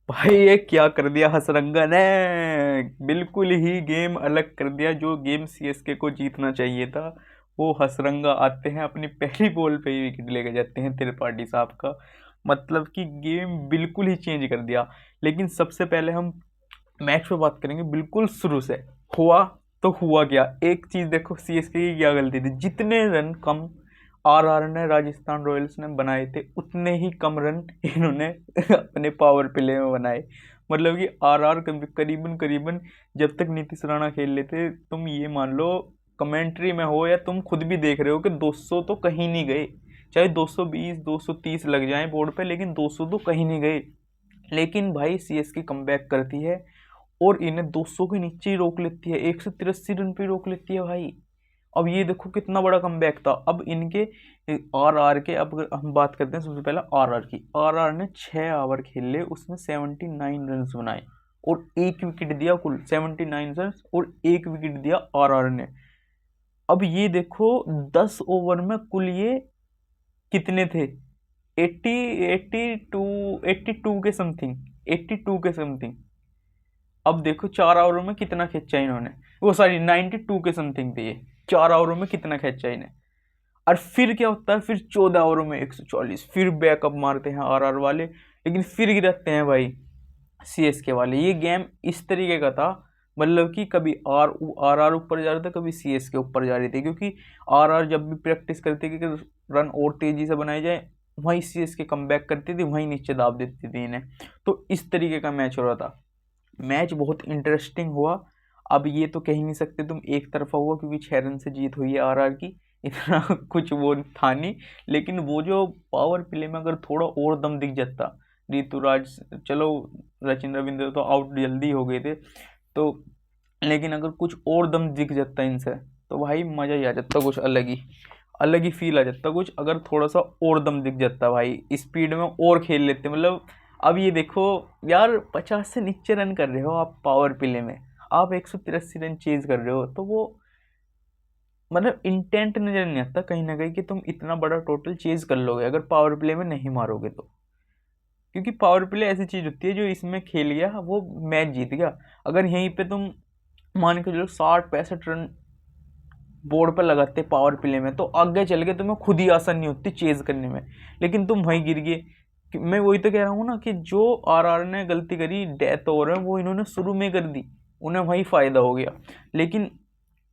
भाई ये क्या कर दिया हसरंगा ने। बिल्कुल ही गेम अलग कर दिया। जो गेम सीएसके को जीतना चाहिए था वो हसरंगा आते हैं अपनी पहली बॉल पे ही विकेट लेके जाते हैं त्रिपाठी साहब का। मतलब कि गेम बिल्कुल ही चेंज कर दिया। लेकिन सबसे पहले हम मैच पे बात करेंगे बिल्कुल शुरू से। हुआ तो हुआ क्या, एक चीज देखो सीएसके की क्या गलती थी। जितने रन कम आरआर ने राजस्थान रॉयल्स ने बनाए थे उतने ही कम रन इन्होंने अपने पावर प्ले में बनाए। मतलब कि आरआर करीबन करीबन जब तक नीतीश राणा खेल लेते तुम ये मान लो कमेंट्री में हो या तुम खुद भी देख रहे हो कि 200 तो कहीं नहीं गए। चाहे 220 230 लग जाए बोर्ड पे लेकिन 200 तो कहीं नहीं गए। लेकिन भाई सीएसके कमबैक करती है और इन्हें 200 के नीचे ही रोक लेती है, 183 रन पे रोक लेती है भाई। अब ये देखो कितना बड़ा कमबैक था। अब इनके आरआर के, अब अगर हम बात करते हैं सबसे पहले आरआर की। आरआर ने 6 ओवर खेले, उसमें 79 रन बनाए और एक विकेट दिया। कुल 79 रन और एक विकेट दिया आरआर ने। अब ये देखो 10 ओवर में कुल ये कितने थे, 80 82 82 के समथिंग, 82 के समथिंग। अब देखो 4 ओवरों में कितना खींचा इन्होंने, वो सॉरी 92 के समथिंग थे ये। 4 ओवरों में कितना खींचा इन्हें। और फिर क्या होता है, फिर 14 ओवरों में 140, फिर बैकअप मारते हैं आरआर वाले लेकिन फिर गिरते हैं भाई सीएसके वाले। ये गेम इस तरीके का था, मतलब कि कभी आर आर ऊपर जा रहा था, कभी सीएसके ऊपर जा रही थी। क्योंकि आरआर जब भी प्रैक्टिस करती थी कि रन और तेजी से बनाए जाए, वहीं सीएसके कमबैक करती थी, वहीं नीचे दाब देती थी इन्हें। तो इस तरीके का मैच हो रहा था। मैच बहुत इंटरेस्टिंग हुआ। अब ये तो कह ही नहीं सकते तुम एक तरफा हुआ, क्योंकि 6 रन से जीत हुई है आरआर की। इतना कुछ वो था नहीं। लेकिन वो जो पावर प्ले में अगर थोड़ा और दम दिख जाता ऋतुराज, चलो सचिन रविंद्र तो आउट जल्दी हो गए थे तो, लेकिन अगर कुछ और दम दिख जाता इनसे तो भाई मजा ही आ जाता, कुछ अलग ही फील आ जाता कुछ। अगर थोड़ा सा और दम दिख जाता भाई, स्पीड में और खेल लेते मतलब। अब ये देखो यार, 50 से नीचे रन कर रहे हो आप पावर प्ले में, आप 183 रन चेज कर रहे हो, तो वो मतलब इंटेंट नजर नहीं आता कहीं ना कहीं कि तुम इतना बड़ा टोटल चेज कर लोगे अगर पावर प्ले में नहीं मारोगे तो। क्योंकि पावर प्ले ऐसी चीज होती है, जो इसमें खेल गया वो मैच जीत गया। अगर यहीं पे तुम मान के चलो 60 65 रन बोर्ड पर लगाते पावर प्ले में, तो आगे चल के तुम्हें खुद ही आसानी होती चेज करने में। लेकिन तुम वहीं गिर गए। मैं वही तो कह रहा हूँ ना कि जो आरआर ने गलती करी डेथ ओवर में, वो इन्होंने शुरू में कर दी, उन्हें वही फायदा हो गया। लेकिन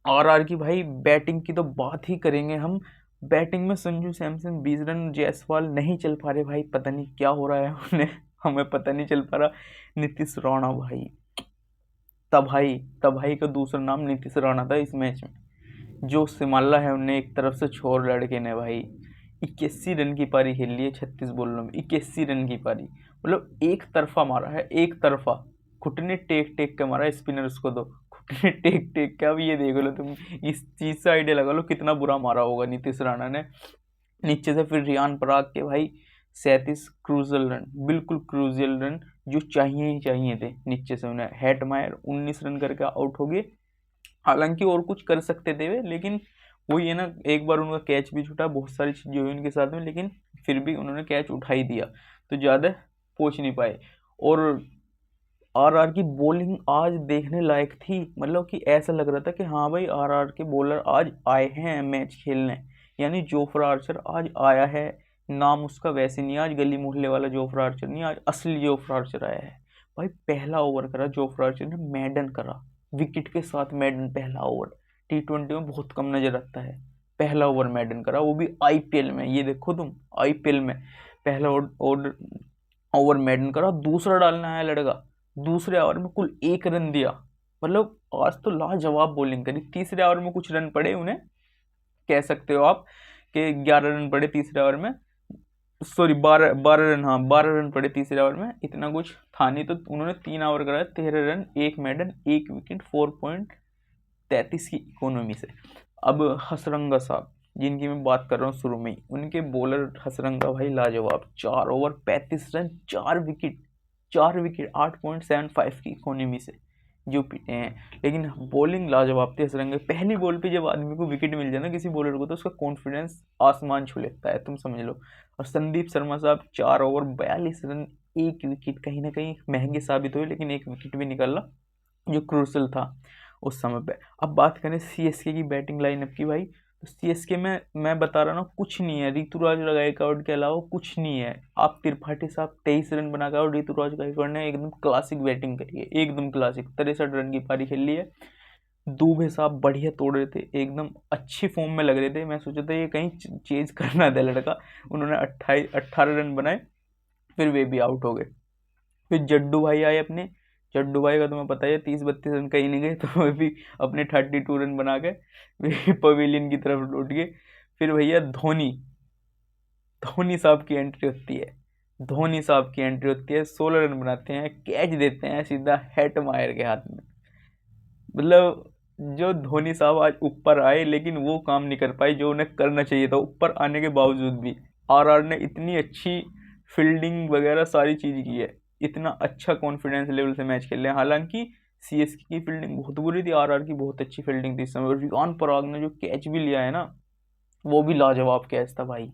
आरआर की भाई बैटिंग की तो बात ही करेंगे हम। बैटिंग में संजू सैमसन 20 रन, जायसवाल नहीं चल पा रहे भाई, पता नहीं क्या हो रहा है उन्हें। हमें पता नहीं चल पा रहा। नीतीश राणा भाई, तबाही का दूसरा नाम नीतीश राणा था इस मैच में। जो संभाला है उन्हें एक तरफ से छोर लड़के ने भाई। 81 रन की पारी खेल ली है 36 बॉलों में, 81 रन की पारी। मतलब एक तरफा मारा है, एक तरफा। घुटने टेक टेक के मारा है स्पिनर्स को तो, घुटने टेक टेक के। अब ये देख लो तुम, इस चीज से आइडिया लगा लो कितना बुरा मारा होगा नीतीश राणा ने। नीचे से फिर रियान पराग के भाई 37 क्रूजल रन, बिल्कुल क्रूजल रन जो चाहिए ही चाहिए थे। नीचे से उन्हें हेटमायर 19 रन करके आउट हो गए। हालांकि और कुछ कर सकते थे वे, लेकिन वही है ना, एक बार उनका कैच भी छूटा, बहुत सारी चीजें हुई उनके साथ में, लेकिन फिर भी उन्होंने कैच उठा ही दिया, तो ज्यादा पहुंच नहीं पाए। और आरआर की बॉलिंग आज देखने लायक थी। मतलब कि ऐसा लग रहा था कि हाँ भाई आरआर के बॉलर आज आए हैं मैच खेलने। यानी जोफ्रा आर्चर आज आया है। नाम उसका वैसे नहीं, आज गली मोहल्ले वाला जोफ्रा आर्चर नहीं, आज असली जोफ्रा आर्चर आया है। भाई पहला ओवर करा जोफ्रा आर्चर ने, मैडन करा, विकेट के साथ मैडन पहला ओवर। T20 में बहुत कम नजर आता है। पहला ओवर मैडन करा, वो भी आईपीएल में। ये देखो तुम, आईपीएल में पहला ओवर ओवर मैडन करा। दूसरा डालने आया लड़का, दूसरे ओवर में कुल 1 रन दिया। मतलब आज तो लाजवाब बॉलिंग करी। तीसरे ओवर में कुछ रन पड़े उन्हें, कह सकते हो आप कि 11 रन पड़े तीसरे ओवर में। सॉरी 12 12 रन, हाँ 12 रन पड़े तीसरे ओवर में, इतना कुछ था नहीं। तो उन्होंने 3 ओवर कराया, 13 रन, एक मैडन, एक विकेट, 4.33 की इकोनॉमी से। अब हसरंगा साहब जिनकी मैं बात कर रहा हूँ शुरू में ही, उनके बॉलर हसरंगा भाई लाजवाब। 4 ओवर 35 रन, 4 विकेट, 4 विकेट 8.75 की इकोनॉमी से जो पीटे हैं। लेकिन बॉलिंग लाजवाब थी हसरंगा। पहली बॉल पे जब आदमी को विकेट मिल जाए ना किसी बॉलर को, तो उसका कॉन्फिडेंस आसमान छू लेता है, तुम समझ लो। और संदीप शर्मा साहब 4 ओवर 42 रन, एक विकेट कहीं ना कहीं महंगे साबित हुए, लेकिन एक विकेट भी निकाला जो क्रूशल था उस समय पे। अब बात करें सीएसके की बैटिंग लाइनअप की भाई, तो सीएसके में मैं बता रहा हूँ कुछ नहीं है, ऋतुराज गायकवाड़ के अलावा कुछ नहीं है। आप त्रिपाठी साहब 23 रन बना कर, और ऋतुराज गायकवाड़ ने एकदम क्लासिक बैटिंग करी है, एकदम क्लासिक 63 रन की पारी खेल ली है। दुबे साहब बढ़िया तोड़ रहे थे, एकदम अच्छी फॉर्म में लग रहे थे। मैं सोचा था ये कहीं चेज करना था लड़का। उन्होंने 18 रन बनाए, फिर वे भी आउट हो गए। फिर जड्डू भाई आए अपने, जड्डू भाई का तुम्हें पता है 30-32 रन कहीं नहीं गए, तो वे भी अपने 32 रन बना के वे पवेलियन की तरफ लौट गए। फिर भैया धोनी, धोनी साहब की एंट्री होती है, धोनी साहब की एंट्री होती है, 16 रन बनाते हैं, कैच देते हैं सीधा हेट मायर के हाथ में। मतलब जो धोनी साहब आज ऊपर आए, लेकिन वो काम नहीं कर पाए जो उन्हें करना चाहिए था। ऊपर आने के बावजूद भी आरआर ने इतनी अच्छी फील्डिंग वगैरह सारी चीज की है, इतना अच्छा कॉन्फिडेंस लेवल से मैच खेल रहे हैं। हालांकि सीएसके की फील्डिंग बहुत बुरी थी, आरआर की बहुत अच्छी फील्डिंग थी इस समय। रियान पराग ने जो कैच भी लिया है ना, वो भी लाजवाब कैच था भाई,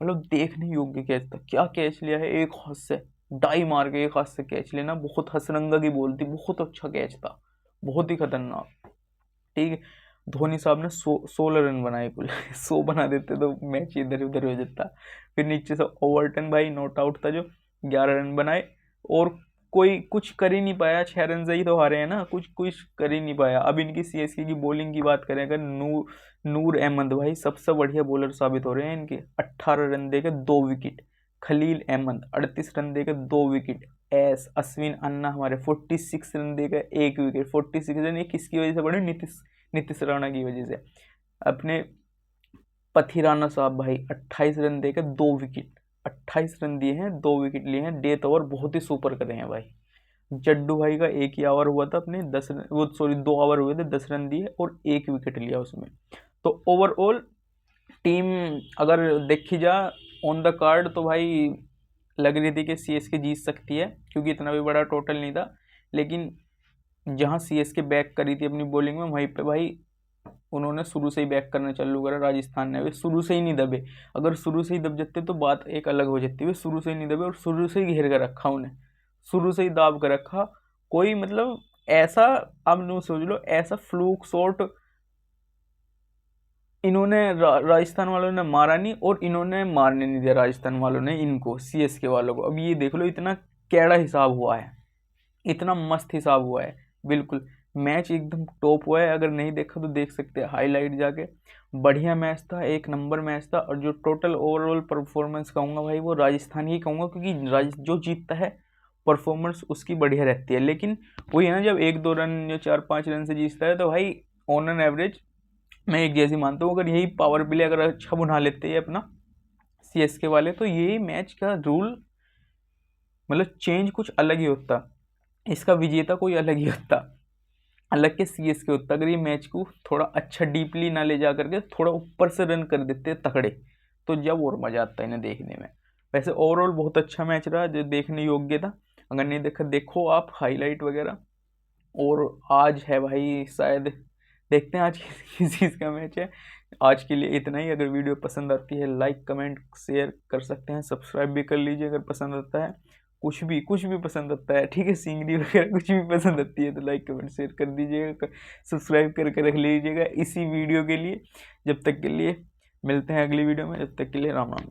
मतलब देखने योग्य कैच था। क्या कैच लिया है, एक हाथ से डाई मार के एक हाथ से कैच लेना, बहुत हसरंगा की बॉल थी, बहुत अच्छा कैच था, बहुत ही खतरनाक। ठीक है, धोनी साहब ने 16 रन बनाए कुल 100 बना देते तो मैच इधर उधर हो जाता। फिर नीचे से ओवरटन भाई नॉट आउट था जो, 11 रन बनाए, और कोई कुछ कर ही नहीं पाया। 6 रन से ही तो हारे हैं ना, कुछ कुछ कर ही नहीं पाया। अब इनकी सीएसके की बॉलिंग की बात करें अगर, नूर अहमद भाई सबसे बढ़िया बॉलर साबित हो रहे हैं इनके। 18 रन देके 2 विकेट। खलील अहमद 38 रन देके 2 विकेट। अश्विन अन्ना हमारे 46 रन देकर 1 विकेट। 46 रन ये किसकी वजह से बढ़े, नीतीश नीतीश राणा की वजह से। अपने पथिराना साहब भाई 28 रन देकर 2 विकेट, 28 रन दिए हैं, 2 विकेट लिए हैं, डेथ ओवर बहुत ही सुपर करे हैं भाई। जड्डू भाई का एक ही ओवर हुआ था, अपने 10 रन, वो सॉरी 2 ओवर हुए थे, 10 रन दिए और 1 विकेट लिया उसमें। तो ओवरऑल टीम अगर देखी जा ऑन द कार्ड, तो भाई लग रही थी कि सीएसके जीत सकती है, क्योंकि इतना भी बड़ा टोटल नहीं था। लेकिन जहां सीएसके बैक करी थी अपनी बॉलिंग में, वहीं पे भाई उन्होंने शुरू से ही बैक करना चालू करा। राजस्थान ने वे शुरू से ही नहीं दबे, अगर शुरू से ही दब जाते तो बात एक अलग हो जाती। वे शुरू से ही नहीं दबे, और शुरू से ही घेर कर रखा उन्हें, शुरू से ही दाब कर रखा। कोई मतलब ऐसा, अब नो सोच लो, ऐसा फ्लूक शॉट इन्होंने राजस्थान वालों ने मारा नहीं, और इन्होंने मारने नहीं दिया राजस्थान वालों ने इनको, सीएसके वालों को। अब ये देख लो, इतना कैड़ा हिसाब हुआ है, इतना मस्त हिसाब हुआ है, बिल्कुल मैच एकदम टॉप हुआ है। अगर नहीं देखा तो देख सकते हैं हाईलाइट जाके। बढ़िया मैच था, एक नंबर मैच था। और जो टोटल ओवरऑल परफॉर्मेंस कहूँगा भाई, वो राजस्थान ही कहूँगा, क्योंकि जो जीतता है परफॉर्मेंस उसकी बढ़िया रहती है। लेकिन वही है ना, जब 1-2 रन या 4-5 रन से जीतता है, तो भाई ऑन एन एवरेज मैं एक जैसी मानता हूँ। अगर यही पावर प्ले अगर अच्छा बना लेते हैं अपना सीएसके वाले, तो ये मैच का रूल मतलब चेंज कुछ अलग ही होता, इसका विजेता कोई अलग ही होता, अलग के सीएसके होता। अगर ये मैच को थोड़ा अच्छा डीपली ना ले जा करके थोड़ा ऊपर से रन कर देते तगड़े, तो जब और मजा आता है इन्हें देखने में। वैसे ओवरऑल बहुत अच्छा मैच रहा, जो देखने योग्य था। अगर नहीं देखा, देखो आप हाईलाइट वगैरह। और आज है भाई शायद, देखते हैं आज किस चीज़ का मैच है। आज के लिए इतना ही। अगर वीडियो पसंद आती है लाइक कमेंट शेयर कर सकते हैं, सब्सक्राइब भी कर लीजिए अगर पसंद आता है। कुछ भी पसंद आता है, ठीक है, सिंगरी वगैरह कुछ भी पसंद आती है तो लाइक कमेंट शेयर कर दीजिएगा, सब्सक्राइब करके रख लीजिएगा इसी वीडियो के लिए। जब तक के लिए मिलते हैं अगली वीडियो में, जब तक के लिए राम राम।